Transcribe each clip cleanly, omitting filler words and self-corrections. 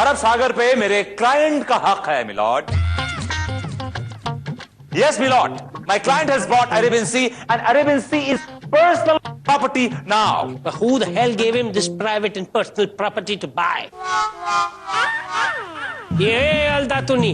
अरब सागर पे मेरे क्लाइंट का हक है milord. Yes, my lord. My client has bought Arabian Sea, and Arabian Sea is personal property now. But who the hell gave him this private and personal property to buy? ये अलबातुनी,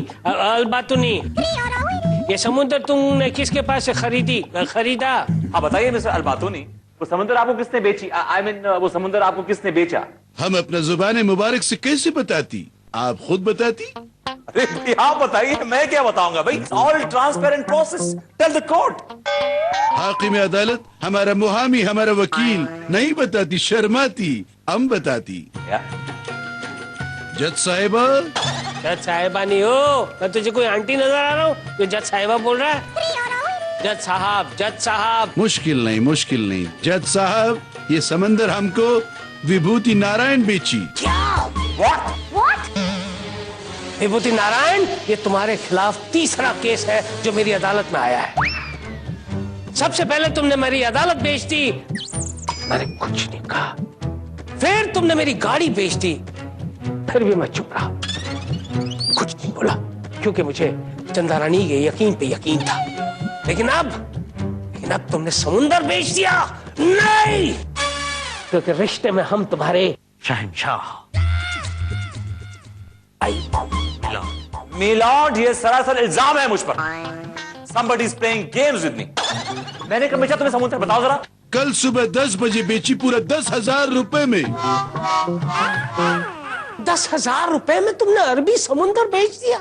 ये समुद्र तुमने किसके पास से खरीदा? हाँ बताइए मिस्टर अलबातुनी, वो समुद्र आपको किसने बेची? I mean, वो समुद्र आपको किसने बेचा? हम अपना जुबान मुबारक से कैसे बताती? आप खुद बताती? अरे भाई आप बताइए, मैं क्या बताऊंगा भाई? All transparent process, tell the court. हाकिम अदालत, हमारा मुहामी, हमारा वकील नहीं बताती, शर्माती, हम बताती। जज साहिबा। जज साहिबा नहीं हो, मैं तुझे कोई आंटी नजर आ रहा हूँ जो जज साहिबा बोल रहा है? जज साहब। मुश्किल नहीं जज साहब, ये समंदर हमको विभूति नारायण बेची। What? विभूति नारायण, ये तुम्हारे खिलाफ तीसरा केस है जो मेरी अदालत में आया है। सबसे पहले तुमने मेरी अदालत बेच दी, मैंने कुछ नहीं कहा। फिर तुमने मेरी गाड़ी बेच दी, फिर भी मैं चुप रहा, कुछ नहीं बोला, क्योंकि मुझे चंदा रानी के यकीन पे यकीन था। लेकिन अब तुमने समुंदर बेच दिया। नहीं, क्योंकि रिश्ते में हम तुम्हारे शहंशाह। मिलॉर्ड, ये सरासर इल्जाम है मुझ पर। Somebody is playing games with me. मैंने कब बेचा तुम्हें समुद्र? बताओ जरा। कल सुबह 10 बजे बेची, पूरा 10,000 रुपए में। 10,000 रुपए में तुमने अरबी समुंदर बेच दिया?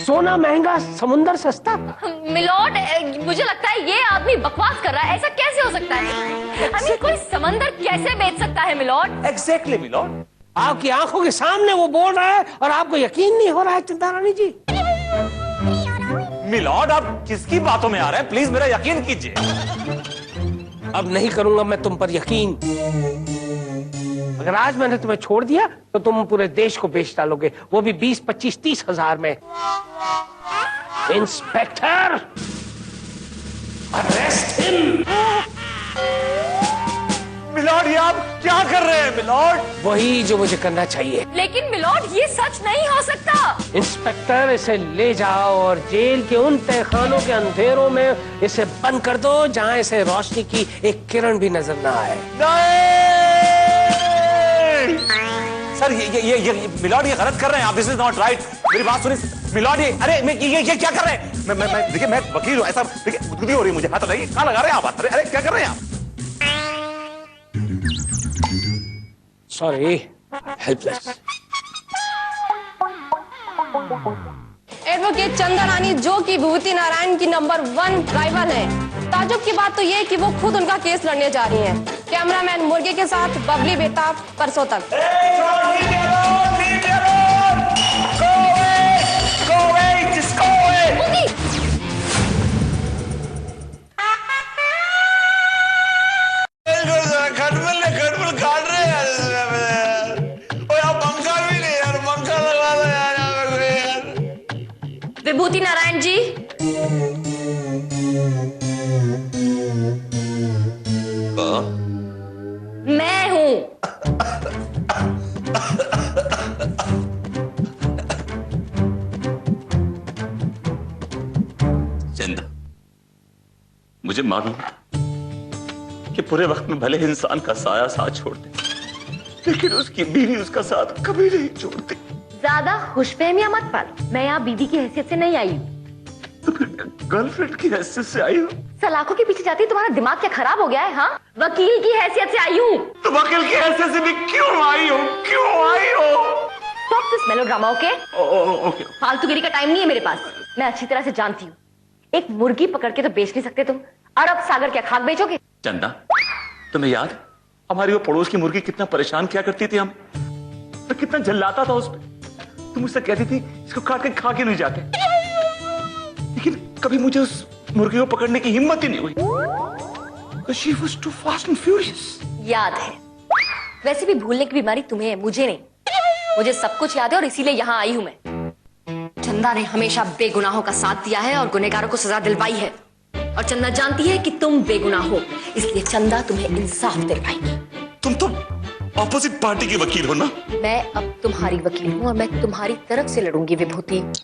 सोना महंगा, समुंदर सस्ता। मिलॉर्ड, मुझे लगता है ये आदमी बकवास कर रहा है। ऐसा कैसे हो सकता है? कोई समंदर कैसे बेच सकता है मिलॉर्ड? Exactly milord. आपकी आंखों के सामने वो बोल रहा है और आपको यकीन नहीं हो रहा है चंदा रानी जी। मिलॉर्ड, आप किसकी बातों में आ रहे हैं? प्लीज मेरा यकीन कीजिए। अब नहीं करूंगा मैं तुम पर यकीन। अगर आज मैंने तुम्हें छोड़ दिया तो तुम पूरे देश को बेच डालोगे, वो भी 20, 25, 30 हजार में। Inspector, arrest him. मिलॉर्ड, ये आप क्या कर रहे हैं मिलॉर्ड? वही जो मुझे करना चाहिए। लेकिन मिलॉर्ड, ये सच नहीं हो सकता। इंस्पेक्टर, इसे ले जाओ और जेल के उन तहखानों के अंधेरों में इसे बंद कर दो जहां इसे रोशनी की एक किरण भी नजर ना आए। नहीं! सर ये मिलॉर्ड, ये गलत कर रहे हैं आप। This is not right. मेरी बात सुनिए मिलॉर्ड, ये क्या कर रहे हैं? मैं देखिए, मैं वकील हूँ। ऐसा देखिए, गुदगुदी हो रही है मुझे। हाथ लगाइए, कहाँ लगा रहे हैं आप? अरे क्या कर रहे हैं आप? Sorry, helpless. एडवोकेट चंदा रानी, जो कि विभूति नारायण की नंबर 1 राइवल है। ताजुब की बात तो ये कि वो खुद उनका केस लड़ने जा रही हैं। कैमरामैन मुर्गे के साथ बबली बेताब, परसों तक। विभूति नारायण जी, मैं हूँ। चंदा, मुझे मालूम कि पूरे वक्त में भले इंसान का साया साथ छोड़ दे, लेकिन उसकी बीवी उसका साथ कभी नहीं छोड़ती। ज्यादा खुशफहमियां मत पालो। मैं यहाँ बीवी की हैसियत से नहीं आई हूँ, तो फिर गर्लफ्रेंड की हैसियत से आई हूँ। सलाखों के पीछे जाती तुम्हारा दिमाग क्या खराब हो गया है? हाँ, वकील की हैसियत से आई हूँ। तो वकील की हैसियत से भी क्यों आई हो? Stop this melodrama, okay? Okay. फालतूगिरी का टाइम नहीं है मेरे पास। मैं अच्छी तरह से जानती हूँ, एक मुर्गी पकड़ के तो बेच नहीं सकते तुम। अरब सागर क्या खाक बेचोगे? चंदा, तुम्हें याद हमारी वो पड़ोस की मुर्गी कितना परेशान किया करती थी? हम तो कितना जल्लाता था उस पे। तुम मुझसे कहती थी इसको काट के खा के नहीं जाते, लेकिन कभी मुझे उस मुर्गी को पकड़ने की हिम्मत ही नहीं हुई। She was too fast and furious. याद है। वैसे भी भूलने की बीमारी तुम्हें है, मुझे नहीं। मुझे सब कुछ याद है और इसीलिए यहाँ आई हूँ मैं। चंदा ने हमेशा बेगुनाहों का साथ दिया है और गुनहगारों को सजा दिलवाई है। और चंदा जानती है कि तुम बेगुनाह हो, इसलिए चंदा तुम्हें इंसाफ दिलवाएगी। तुम तो ऑपोजिट पार्टी के वकील हो ना? मैं अब तुम्हारी वकील हूँ और मैं तुम्हारी तरफ से लड़ूंगी विभूति।